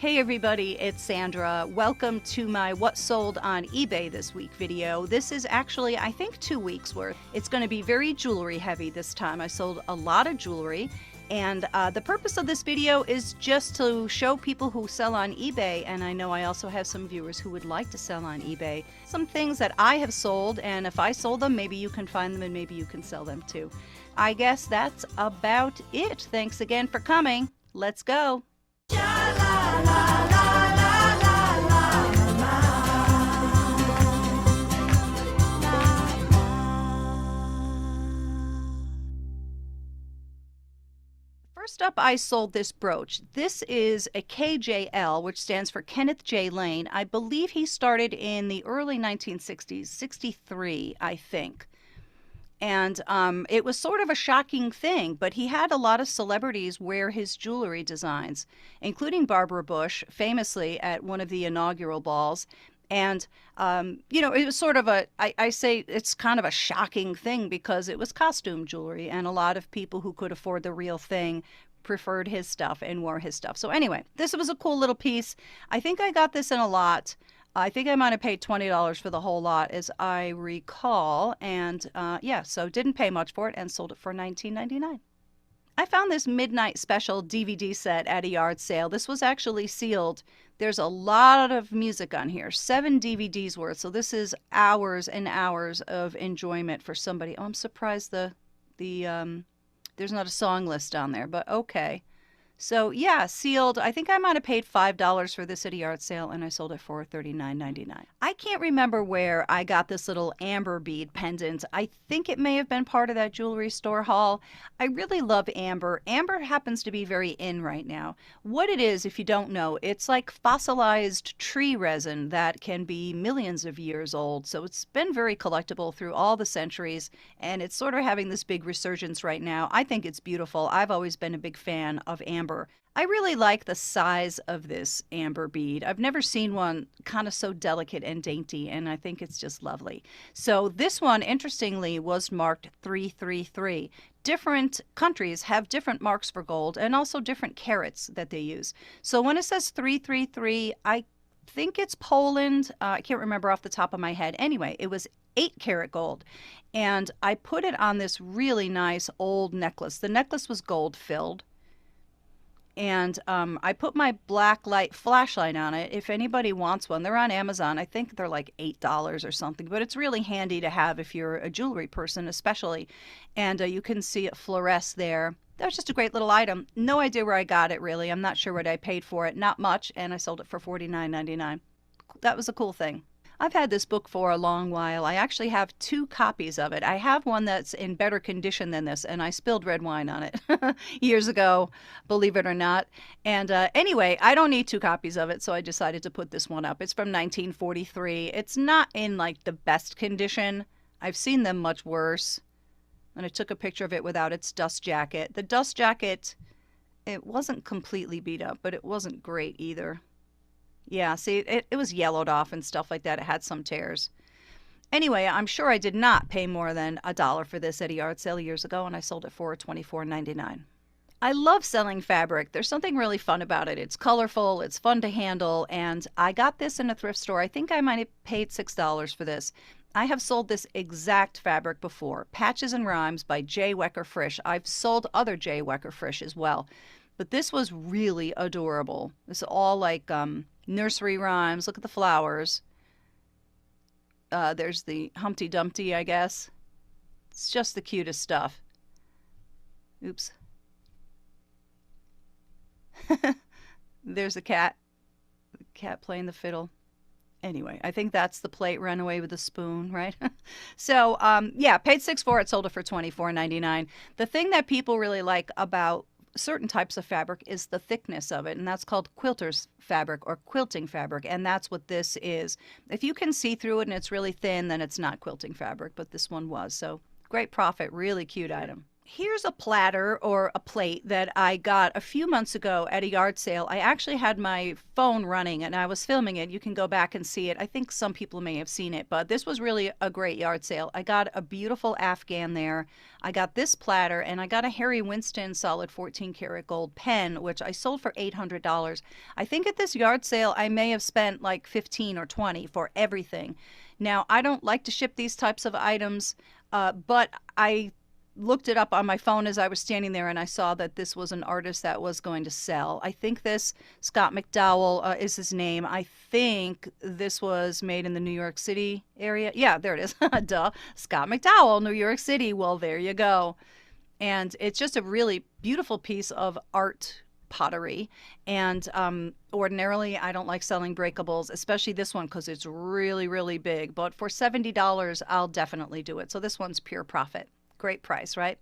Hey everybody, it's Sandra. Welcome to my What Sold on eBay This Week video. This is actually, I think, 2 weeks worth. It's going to be very jewelry heavy this time. I sold a lot of jewelry, and the purpose of this video is just to show people who sell on eBay, and I know I also have some viewers who would like to sell on eBay, some things that I have sold, and if I sold them, maybe you can find them and maybe you can sell them too. I guess that's about it. Thanks again for coming. Let's go. First up, I sold this brooch. This is a KJL, which stands for Kenneth J. Lane. I believe he started in the early 1960s, 63, I think. And it was sort of a shocking thing, but he had a lot of celebrities wear his jewelry designs, including Barbara Bush, famously at one of the inaugural balls. And, it was sort of I say it's kind of a shocking thing because it was costume jewelry, and a lot of people who could afford the real thing preferred his stuff and wore his stuff. So anyway, this was a cool little piece. I think I got this in a lot. I think I might have paid $20 for the whole lot, as I recall. And so didn't pay much for it and sold it for $19.99. I found this midnight special DVD set at a yard sale. This was actually sealed. There's a lot of music on here, 7 DVDs worth. So this is hours and hours of enjoyment for somebody. Oh, I'm surprised there's not a song list on there, but okay. So yeah, sealed. I think I might have paid $5 for this at a yard sale, and I sold it for $39.99. I can't remember where I got this little amber bead pendant. I think it may have been part of that jewelry store haul. I really love amber. Amber happens to be very in right now. What it is, if you don't know, it's like fossilized tree resin that can be millions of years old. So it's been very collectible through all the centuries, and it's sort of having this big resurgence right now. I think it's beautiful. I've always been a big fan of amber. I really like the size of this amber bead. I've never seen one kind of so delicate and dainty, and I think it's just lovely. So this one, interestingly, was marked 333. Different countries have different marks for gold and also different carats that they use. So when it says 333, I think it's Poland. I can't remember off the top of my head. Anyway, it was 8-carat gold, and I put it on this really nice old necklace. The necklace was gold filled. And I put my black light flashlight on it. If anybody wants one, they're on Amazon. I think they're like $8 or something, but it's really handy to have if you're a jewelry person, especially. And you can see it fluoresce there. That was just a great little item. No idea where I got it, really. I'm not sure what I paid for it. Not much, and I sold it for $49.99. That was a cool thing. I've had this book for a long while. I actually have 2 copies of it. I have one that's in better condition than this, and I spilled red wine on it years ago, believe it or not. And anyway, I don't need 2 copies of it, so I decided to put this one up. It's from 1943. It's not in like the best condition. I've seen them much worse. And I took a picture of it without its dust jacket. The dust jacket, it wasn't completely beat up, but it wasn't great either. Yeah, see, it was yellowed off and stuff like that. It had some tears. Anyway, I'm sure I did not pay more than $1 for this at a yard sale years ago, and I sold it for $24.99. I love selling fabric. There's something really fun about it. It's colorful, it's fun to handle, and I got this in a thrift store. I think I might have paid $6 for this. I have sold this exact fabric before, Patches and Rhymes by J. Wecker Frisch. I've sold other J. Wecker Frisch as well, but this was really adorable. This is all like nursery rhymes. Look at the flowers. There's the Humpty Dumpty, I guess. It's just the cutest stuff. Oops. There's the cat. The cat playing the fiddle. Anyway, I think that's the plate, Run Away with a Spoon, right? So, yeah, paid $6 for it, sold it for $24.99. The thing that people really like about certain types of fabric is the thickness of it, and that's called quilter's fabric or quilting fabric, and that's what this is. If you can see through it and it's really thin, then it's not quilting fabric, but this one was. So great profit, really cute item. Here's a platter or a plate that I got a few months ago at a yard sale. I actually had my phone running and I was filming it. You can go back and see it. I think some people may have seen it, but this was really a great yard sale. I got a beautiful Afghan there. I got this platter and I got a Harry Winston solid 14 karat gold pen, which I sold for $800. I think at this yard sale, I may have spent like 15 or 20 for everything. Now, I don't like to ship these types of items, but I looked it up on my phone as I was standing there and I saw that this was an artist that was going to sell. I think this Scott McDowell is his name. I think this was made in the New York City area. Yeah, there it is. Duh. Scott McDowell, New York City. Well, there you go. And it's just a really beautiful piece of art pottery. And ordinarily, I don't like selling breakables, especially this one because it's really, really big. But for $70, I'll definitely do it. So this one's pure profit. Great price, right?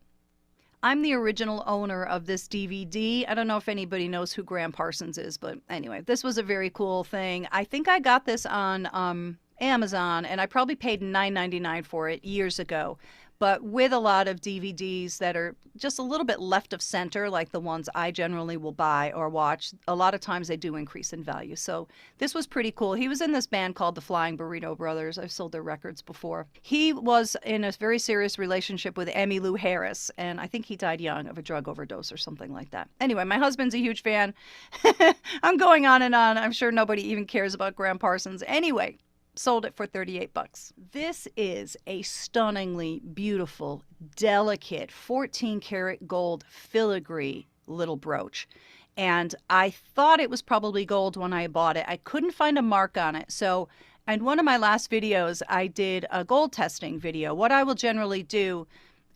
I'm the original owner of this DVD. I don't know if anybody knows who Graham Parsons is, but anyway, this was a very cool thing. I think I got this on Amazon, and I probably paid $9.99 for it years ago. But with a lot of DVDs that are just a little bit left of center, like the ones I generally will buy or watch, a lot of times they do increase in value. So this was pretty cool. He was in this band called the Flying Burrito Brothers. I've sold their records before. He was in a very serious relationship with Emmylou Harris, and I think he died young of a drug overdose or something like that. Anyway, my husband's a huge fan. I'm going on and on. I'm sure nobody even cares about Graham Parsons. Anyway, sold it for 38 bucks. This is a stunningly beautiful, delicate 14 karat gold filigree little brooch. And I thought it was probably gold when I bought it. I couldn't find a mark on it. So in one of my last videos, I did a gold testing video. What I will generally do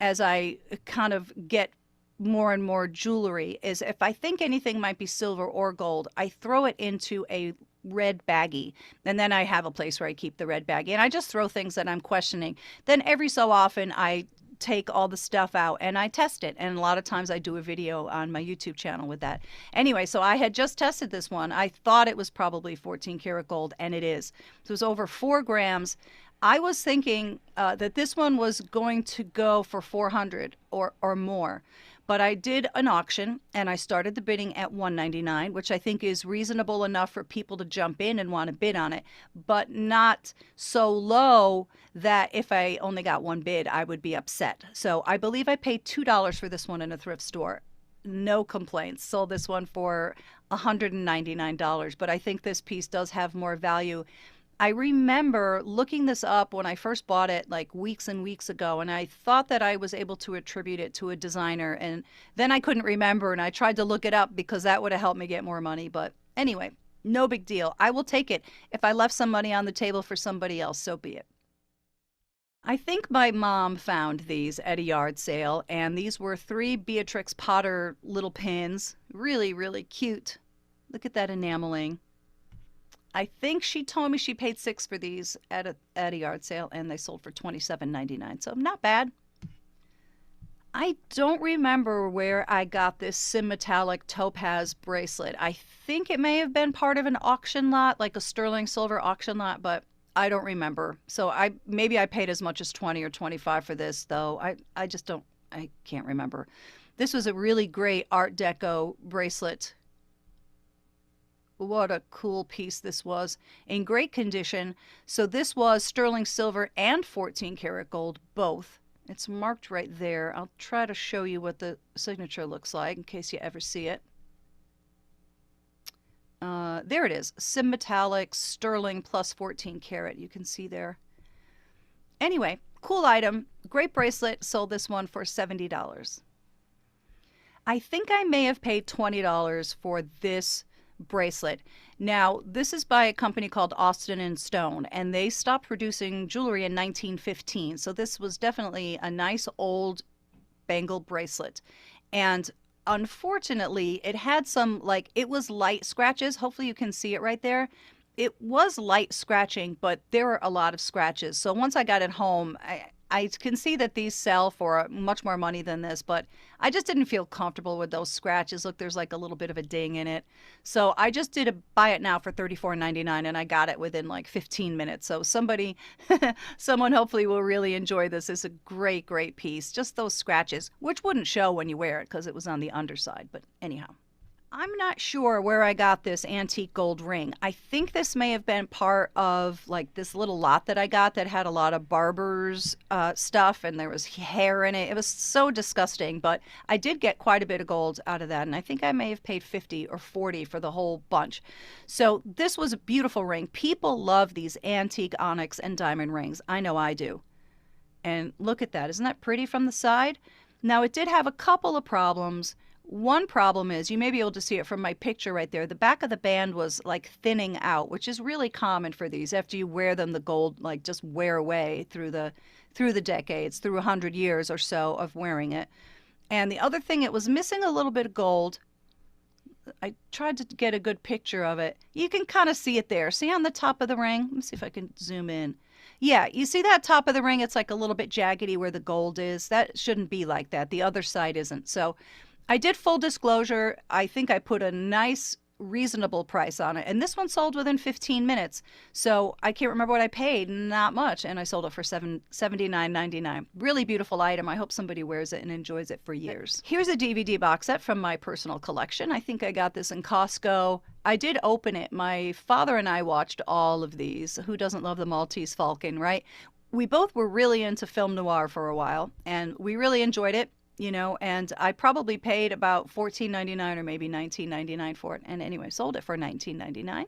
as I kind of get more and more jewelry is if I think anything might be silver or gold, I throw it into a red baggie, and then I have a place where I keep the red baggie, and I just throw things that I'm questioning. Then every so often I take all the stuff out and I test it, and a lot of times I do a video on my YouTube channel with that. Anyway, so I had just tested this one. I thought it was probably 14 karat gold, and it is. So it was over 4 grams. I was thinking that this one was going to go for 400 or more. But I did an auction and I started the bidding at $199, which I think is reasonable enough for people to jump in and want to bid on it, but not so low that if I only got one bid, I would be upset. So I believe I paid $2 for this one in a thrift store. No complaints. Sold this one for $199, but I think this piece does have more value. I remember looking this up when I first bought it like weeks and weeks ago, and I thought that I was able to attribute it to a designer, and then I couldn't remember, and I tried to look it up because that would have helped me get more money. But anyway, no big deal. I will take it. If I left some money on the table for somebody else, so be it. I think my mom found these at a yard sale, and these were 3 Beatrix Potter little pins. Really, really cute. Look at that enameling. I think she told me she paid $6 for these at a yard sale, and they sold for $27.99, so not bad. I don't remember where I got this semi-metallic topaz bracelet. I think it may have been part of an auction lot, like a sterling silver auction lot, but I don't remember. So maybe I paid as much as 20 or 25 for this, though. I can't remember. This was a really great Art Deco bracelet. What a cool piece this was. In great condition. So this was sterling silver and 14 karat gold, both. It's marked right there. I'll try to show you what the signature looks like in case you ever see it. There it is. Semi-metallic sterling plus 14 karat. You can see there. Anyway, cool item. Great bracelet. Sold this one for $70. I think I may have paid $20 for this bracelet. Now, this is by a company called Austin and Stone, and they stopped producing jewelry in 1915. So this was definitely a nice old bangle bracelet. And unfortunately, it had some, like, it was light scratches. Hopefully you can see it right there. It was light scratching, but there were a lot of scratches. So once I got it home, I can see that these sell for much more money than this, but I just didn't feel comfortable with those scratches. Look, there's like a little bit of a ding in it. So I just did a buy it now for $34.99, and I got it within like 15 minutes. So someone hopefully will really enjoy this. It's a great, great piece. Just those scratches, which wouldn't show when you wear it because it was on the underside. But anyhow. I'm not sure where I got this antique gold ring. I think this may have been part of like this little lot that I got that had a lot of barber's stuff, and there was hair in it. It was so disgusting, but I did get quite a bit of gold out of that, and I think I may have paid 50 or 40 for the whole bunch. So this was a beautiful ring. People love these antique onyx and diamond rings. I know I do. And look at that. Isn't that pretty from the side? Now, it did have a couple of problems. One problem is, you may be able to see it from my picture right there, the back of the band was like thinning out, which is really common for these. After you wear them, the gold like just wear away through the decades, through 100 years or so of wearing it. And the other thing, it was missing a little bit of gold. I tried to get a good picture of it. You can kind of see it there. See on the top of the ring? Let me see if I can zoom in. Yeah, you see that top of the ring? It's like a little bit jaggedy where the gold is. That shouldn't be like that. The other side isn't. So I did full disclosure. I think I put a nice, reasonable price on it. And this one sold within 15 minutes. So I can't remember what I paid. Not much. And I sold it for $79.99. Really beautiful item. I hope somebody wears it and enjoys it for years. Here's a DVD box set from my personal collection. I think I got this in Costco. I did open it. My father and I watched all of these. Who doesn't love the Maltese Falcon, right? We both were really into film noir for a while, and we really enjoyed it. You know, and I probably paid about $14.99 or maybe $19.99 for it. And anyway, sold it for $19.99.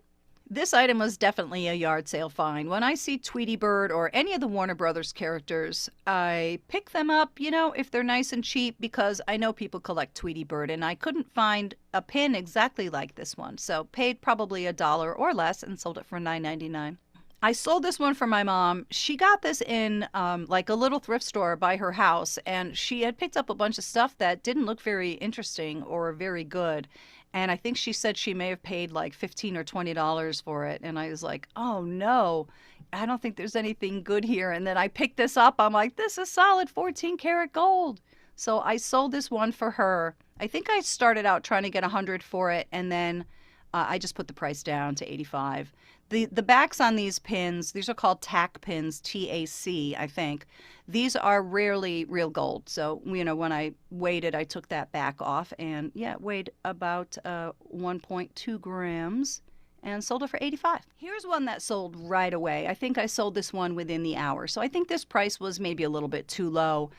This item was definitely a yard sale find. When I see Tweety Bird or any of the Warner Brothers characters, I pick them up, you know, if they're nice and cheap, because I know people collect Tweety Bird, and I couldn't find a pin exactly like this one. So paid probably $1 or less and sold it for $9.99. I sold this one for my mom. She got this in like a little thrift store by her house, and she had picked up a bunch of stuff that didn't look very interesting or very good. And I think she said she may have paid like $15 or $20 for it. And I was like, oh no, I don't think there's anything good here. And then I picked this up. I'm like, this is solid 14 karat gold. So I sold this one for her. I think I started out trying to get 100 for it, and then I just put the price down to 85. The backs on these pins, these are called tack pins, TAC, I think. These are rarely real gold. So, you know, when I weighed it, I took that back off, and yeah, it weighed about 1.2 grams and sold it for 85. Here's one that sold right away. I think I sold this one within the hour. So I think this price was maybe a little bit too low.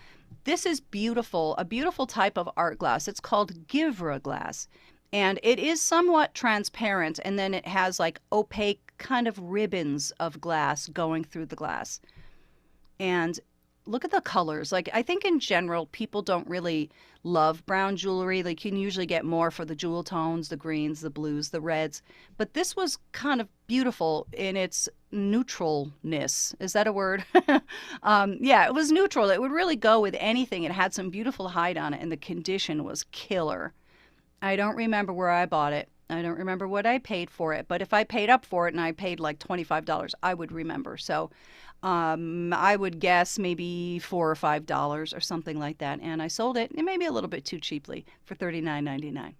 This is beautiful, a beautiful type of art glass. It's called Givre glass. And it is somewhat transparent, and then it has like opaque kind of ribbons of glass going through the glass. And look at the colors. Like, I think in general, people don't really love brown jewelry. Like, you can usually get more for the jewel tones, the greens, the blues, the reds. But this was kind of beautiful in its neutralness. Is that a word? Yeah, it was neutral. It would really go with anything. It had some beautiful hide on it, and the condition was killer. I don't remember where I bought it. I don't remember what I paid for it. But if I paid up for it and I paid like $25, I would remember. So I would guess maybe $4 or $5 or something like that. And I sold it, and maybe a little bit too cheaply, for $39.99.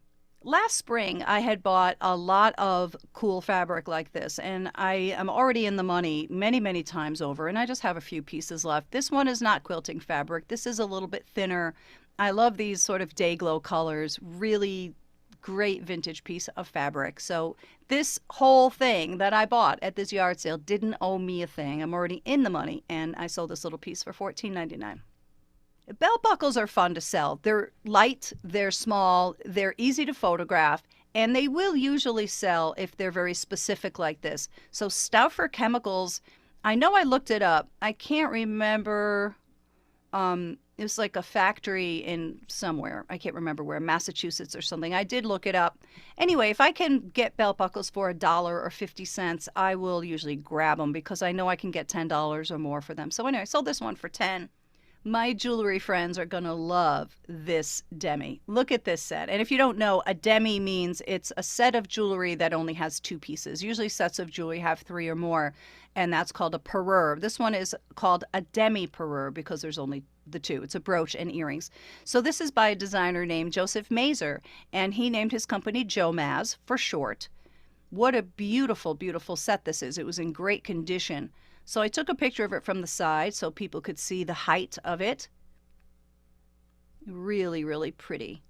Last spring, I had bought a lot of cool fabric like this, and I am already in the money many, many times over, and I just have a few pieces left. This one is not quilting fabric. This is a little bit thinner. I love these sort of day glow colors, really great vintage piece of fabric. So this whole thing that I bought at this yard sale didn't owe me a thing. I'm already in the money, and I sold this little piece for $14.99. Belt buckles are fun to sell. They're light, they're small, they're easy to photograph, and they will usually sell if they're very specific like this. So Stauffer Chemicals, I know I looked it up. I can't remember. It was like a factory in somewhere. I can't remember where, Massachusetts or something. I did look it up. Anyway, if I can get belt buckles for $1 or 50 cents, I will usually grab them because I know I can get $10 or more for them. So anyway, I sold this one for 10. My jewelry friends are going to love this demi. Look at this set. And if you don't know, a demi means it's a set of jewelry that only has two pieces. Usually sets of jewelry have three or more, and that's called a parure. This one is called a demi parure because there's only the two. It's a brooch and earrings. So this is by a designer named Joseph Mazer, and he named his company Jomaz for short. What a beautiful, beautiful set this is. It was in great condition. So I took a picture of it from the side so people could see the height of it. Really, really pretty.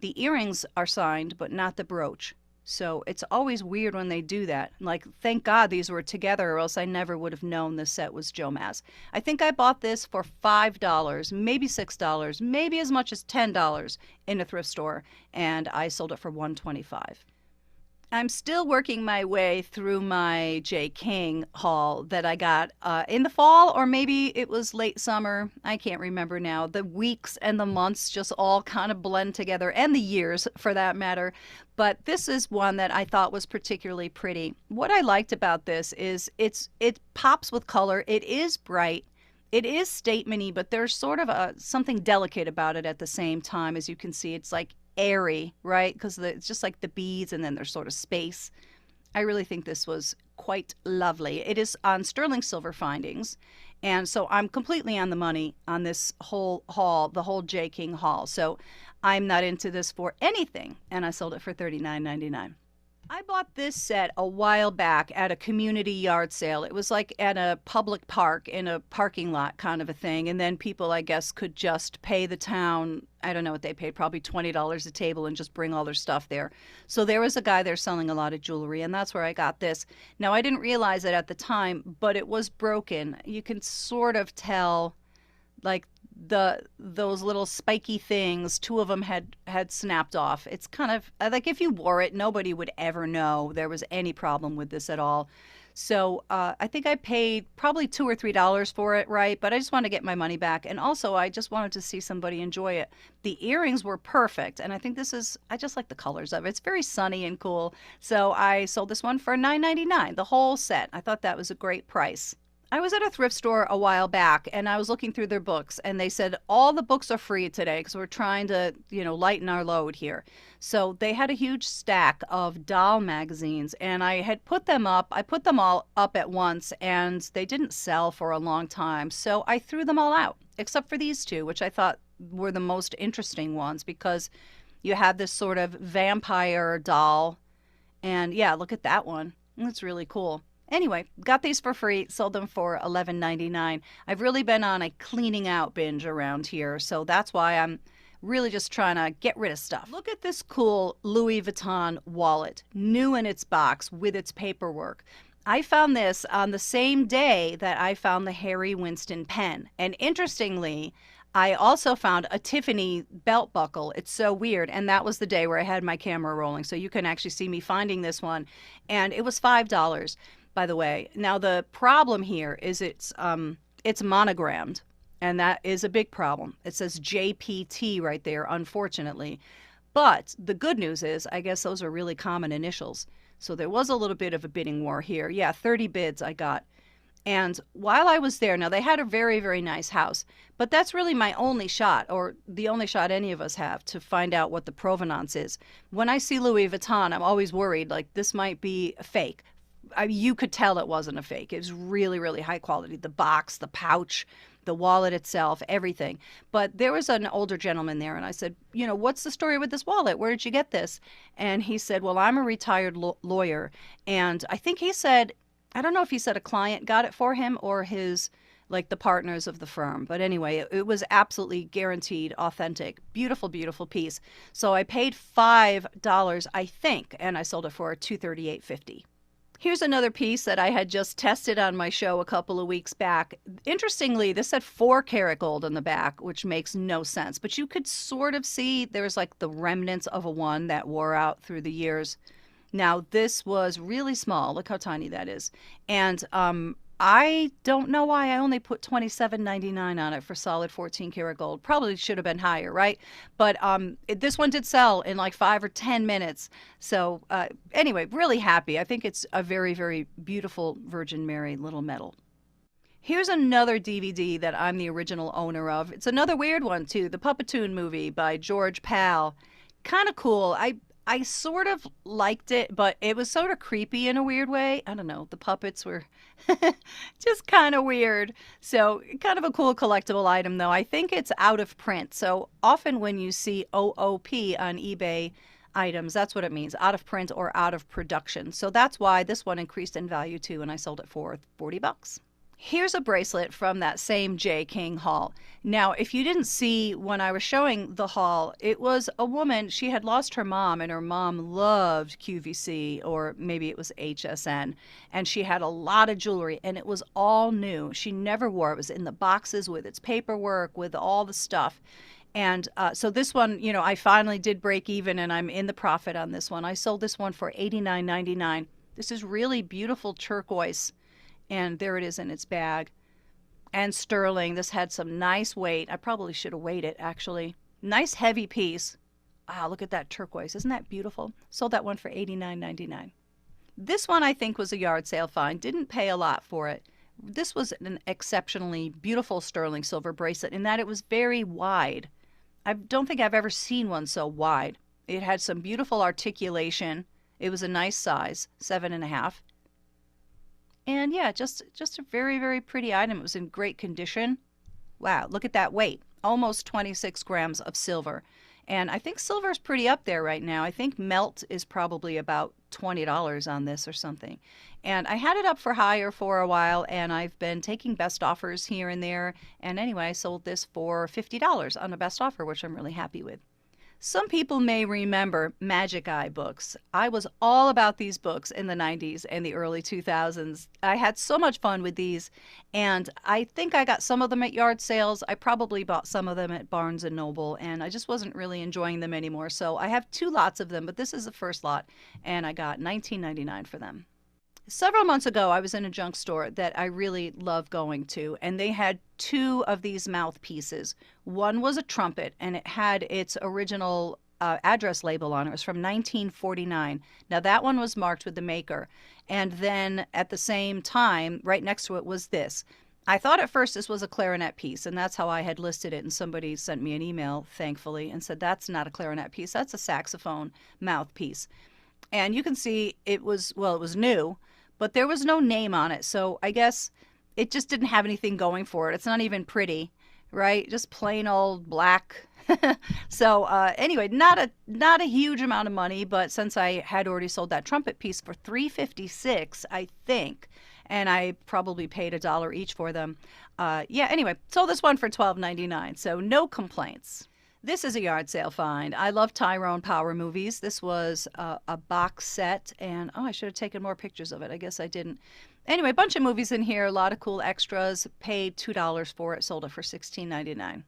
The earrings are signed, but not the brooch. So it's always weird when they do that. Like, thank God these were together, or else I never would have known this set was Jomaz. I think I bought this for $5, maybe $6, maybe as much as $10 in a thrift store, and I sold it for $125. I'm still working my way through my J. King haul that I got in the fall, or maybe it was late summer. I can't remember now. The weeks and the months just all kind of blend together, and the years for that matter. But this is one that I thought was particularly pretty. What I liked about this is it pops with color. It is bright. It is statement-y, but there's sort of something delicate about it at the same time. As you can see, it's like airy, right? Because it's just like the beads and then there's sort of space. I really think this was quite lovely. It is on sterling silver findings, and so I'm completely on the money on this whole haul, the whole J. King haul. So I'm not into this for anything, and I sold it for $39.99. I bought this set a while back at a community yard sale. It was like at a public park in a parking lot kind of a thing. And then people, I guess, could just pay the town, I don't know what they paid, probably $20 a table and just bring all their stuff there. So there was a guy there selling a lot of jewelry, and that's where I got this. Now, I didn't realize it at the time, but it was broken. You can sort of tell, like, those little spiky things, two of them had snapped off. It's kind of like if you wore it, nobody would ever know there was any problem with this at all. So I think I paid probably $2 or $3 for it, right? But I just wanted to get my money back, and also I just wanted to see somebody enjoy it. The earrings were perfect, and I think I just like the colors of it. It's very sunny and cool. So I sold this one for $9.99, the whole set. I thought that was a great price. I was at a thrift store a while back, and I was looking through their books, and they said all the books are free today because we're trying to, lighten our load here. So they had a huge stack of doll magazines, and I had put them up. I put them all up at once, and they didn't sell for a long time. So I threw them all out, except for these two, which I thought were the most interesting ones because you had this sort of vampire doll. And yeah, look at that one. That's really cool. Anyway, got these for free, sold them for $11.99. I've really been on a cleaning out binge around here, so that's why I'm really just trying to get rid of stuff. Look at this cool Louis Vuitton wallet, new in its box with its paperwork. I found this on the same day that I found the Harry Winston pen. And interestingly, I also found a Tiffany belt buckle. It's so weird. And that was the day where I had my camera rolling. So you can actually see me finding this one. And it was $5. By the way. Now the problem here is it's monogrammed, and that is a big problem. It says JPT right there, unfortunately. But the good news is, I guess those are really common initials. So there was a little bit of a bidding war here. Yeah, 30 bids I got. And while I was there, now they had a very, very nice house, but that's really my only shot, or the only shot any of us have, to find out what the provenance is. When I see Louis Vuitton, I'm always worried, like, this might be a fake. You could tell it wasn't a fake. It was really, really high quality. The box, the pouch, the wallet itself, everything. But there was an older gentleman there, and I said, what's the story with this wallet? Where did you get this? And he said, well, I'm a retired lawyer. And I think he said, I don't know if he said a client got it for him or his, like the partners of the firm. But anyway, it was absolutely guaranteed authentic. Beautiful, beautiful piece. So I paid $5, I think, and I sold it for $238.50. Here's another piece that I had just tested on my show a couple of weeks back. Interestingly, this had 4 karat gold on the back, which makes no sense. But you could sort of see there's like the remnants of a one that wore out through the years. Now, this was really small. Look how tiny that is. And I don't know why I only put $27.99 on it for solid 14 karat gold. Probably should have been higher, right? But this one did sell in like 5 or 10 minutes. So anyway, really happy. I think it's a very, very beautiful Virgin Mary little medal. Here's another DVD that I'm the original owner of. It's another weird one too, the Puppetoon movie by George Pal. Kind of cool. I sort of liked it, but it was sort of creepy in a weird way. I don't know. The puppets were just kind of weird. So, kind of a cool collectible item, though. I think it's out of print. So, often when you see OOP on eBay items, that's what it means, out of print or out of production. So, that's why this one increased in value too, and I sold it for 40 bucks. Here's a bracelet from that same J. King haul. Now, if you didn't see when I was showing the haul, it was a woman. She had lost her mom, and her mom loved QVC, or maybe it was HSN. And she had a lot of jewelry, and it was all new. She never wore it. It was in the boxes with its paperwork, with all the stuff. And so this one, you know, I finally did break even, and I'm in the profit on this one. I sold this one for $89.99. This is really beautiful turquoise. And there it is in its bag. And sterling. This had some nice weight. I probably should have weighed it, actually. Nice heavy piece. Ah, look at that turquoise. Isn't that beautiful? Sold that one for $89.99. This one I think was a yard sale find. Didn't pay a lot for it. This was an exceptionally beautiful sterling silver bracelet in that it was very wide. I don't think I've ever seen one so wide. It had some beautiful articulation. It was a nice size, 7.5. And yeah, just a very, very pretty item. It was in great condition. Wow, look at that weight. Almost 26 grams of silver. And I think silver is pretty up there right now. I think melt is probably about $20 on this or something. And I had it up for higher for a while, and I've been taking best offers here and there. And anyway, I sold this for $50 on a best offer, which I'm really happy with. Some people may remember Magic Eye books. I was all about these books in the 90s and the early 2000s. I had so much fun with these, and I think I got some of them at yard sales. I probably bought some of them at Barnes & Noble, and I just wasn't really enjoying them anymore. So I have 2 lots of them, but this is the first lot, and I got $19.99 for them. Several months ago, I was in a junk store that I really love going to, and they had 2 of these mouthpieces. One was a trumpet, and it had its original address label on it. It was from 1949. Now, that one was marked with the maker. And then at the same time, right next to it was this. I thought at first this was a clarinet piece, and that's how I had listed it. And somebody sent me an email, thankfully, and said, that's not a clarinet piece. That's a saxophone mouthpiece. And you can see it was new, but there was no name on it. So I guess it just didn't have anything going for it. It's not even pretty, right? Just plain old black. So anyway, not a huge amount of money, but since I had already sold that trumpet piece for $3.56, I think, and I probably paid $1 each for them. Anyway, sold this one for $12.99, so no complaints. This is a yard sale find. I love Tyrone Power movies. This was a box set, and I should have taken more pictures of it. I guess I didn't. Anyway, a bunch of movies in here, a lot of cool extras. Paid $2 for it, sold it for $16.99.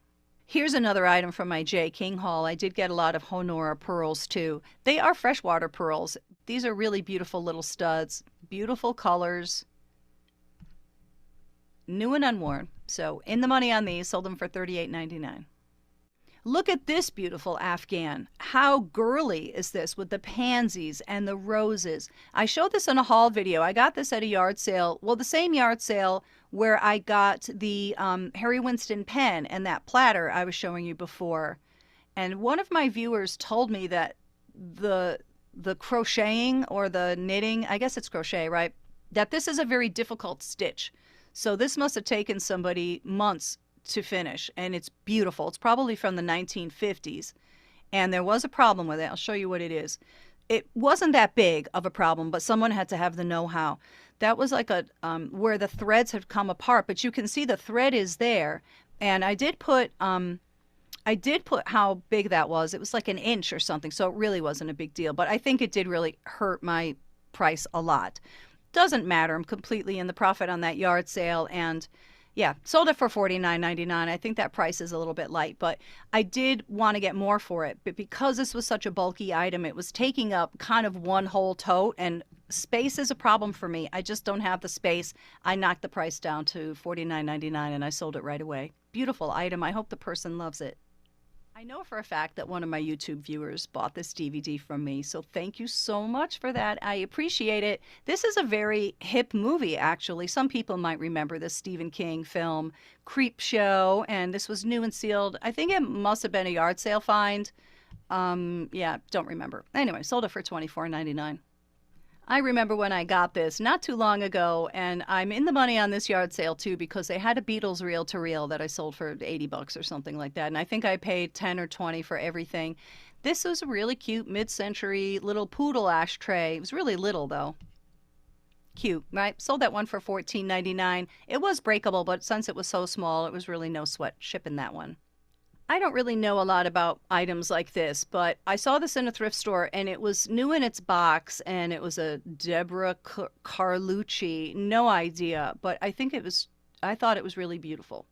Here's another item from my J. King haul. I did get a lot of Honora pearls too. They are freshwater pearls. These are really beautiful little studs, beautiful colors, new and unworn. So in the money on these, sold them for $38.99. Look at this beautiful Afghan. How girly is this with the pansies and the roses? I showed this in a haul video. I got this at a yard sale. Well, the same yard sale where I got the Harry Winston pen and that platter I was showing you before. And one of my viewers told me that the crocheting or the knitting, I guess it's crochet, right? That this is a very difficult stitch. So this must have taken somebody months to finish, and it's beautiful. It's probably from the 1950s, and there was a problem with it. I'll show you what it is. It wasn't that big of a problem, but someone had to have the know-how. That was like a where the threads had come apart, but you can see the thread is there. And I did put how big that was. It was like 1 inch or something, so it really wasn't a big deal. But I think it did really hurt my price a lot. Doesn't matter. I'm completely in the profit on that yard sale, and yeah, sold it for $49.99. I think that price is a little bit light, but I did want to get more for it. But because this was such a bulky item, it was taking up kind of one whole tote, and space is a problem for me. I just don't have the space. I knocked the price down to $49.99, and I sold it right away. Beautiful item. I hope the person loves it. I know for a fact that one of my YouTube viewers bought this DVD from me, so thank you so much for that. I appreciate it. This is a very hip movie, actually. Some people might remember the Stephen King film Creep Show, and this was new and sealed. I think it must have been a yard sale find. Yeah, don't remember. Anyway, sold it for $24.99. I remember when I got this not too long ago, and I'm in the money on this yard sale too because they had a Beatles reel-to-reel that I sold for $80 or something like that, and I think I paid 10 or 20 for everything. This was a really cute mid-century little poodle ashtray. It was really little though. Cute, right? Sold that one for $14.99. It was breakable, but since it was so small, it was really no sweat shipping that one. I don't really know a lot about items like this, but I saw this in a thrift store and it was new in its box and it was a Deborah Carlucci. No idea, but I thought it was really beautiful.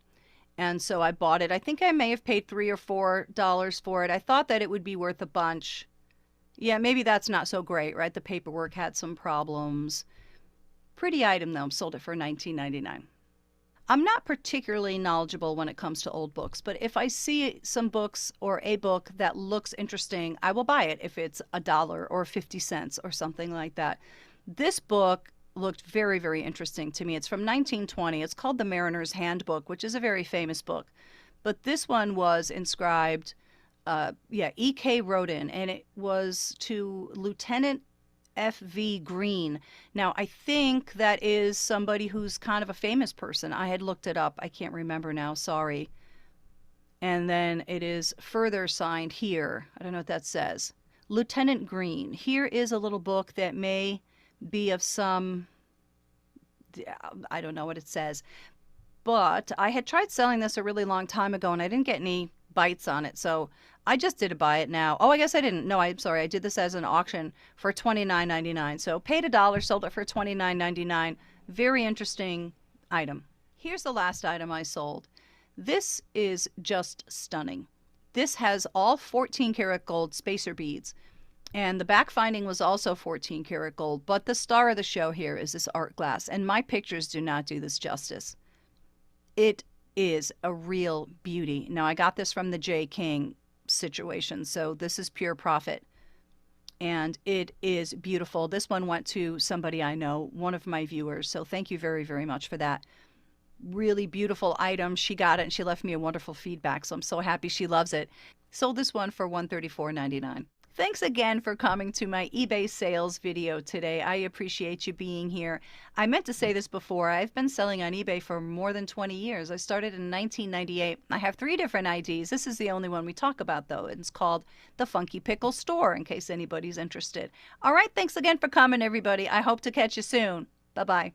And so I bought it. I think I may have paid $3 or $4 for it. I thought that it would be worth a bunch. Yeah, maybe that's not so great, right? The paperwork had some problems. Pretty item though. Sold it for $19.99. I'm not particularly knowledgeable when it comes to old books, but if I see some books or a book that looks interesting, I will buy it if it's $1 or 50 cents or something like that. This book looked very, very interesting to me. It's from 1920. It's called the Mariners Handbook, which is a very famous book. But this one was inscribed, E.K. Rodin, and it was to Lieutenant F.V. Green. Now, I think that is somebody who's kind of a famous person. I had looked it up. I can't remember now. Sorry. And then it is further signed here. I don't know what that says. Lieutenant Green. Here is a little book that may be of some, I don't know what it says. But I had tried selling this a really long time ago and I didn't get any bites on it. So I just did buy it now. Oh, I guess I didn't. No, I'm sorry. I did this as an auction for $29.99. So paid $1, sold it for $29.99. Very interesting item. Here's the last item I sold. This is just stunning. This has all 14 karat gold spacer beads. And the back finding was also 14 karat gold. But the star of the show here is this art glass. And my pictures do not do this justice. It is a real beauty. Now, I got this from the J. King situation, so this is pure profit. And it is beautiful. This one went to somebody I know, one of my viewers, so thank you very, very much for that. Really beautiful item. She got it and she left me a wonderful feedback, so I'm so happy she loves it. Sold this one for $134.99. Thanks again for coming to my eBay sales video today. I appreciate you being here. I meant to say this before. I've been selling on eBay for more than 20 years. I started in 1998. I have 3 different IDs. This is the only one we talk about, though. It's called the Funky Pickle Store, in case anybody's interested. All right, thanks again for coming, everybody. I hope to catch you soon. Bye-bye.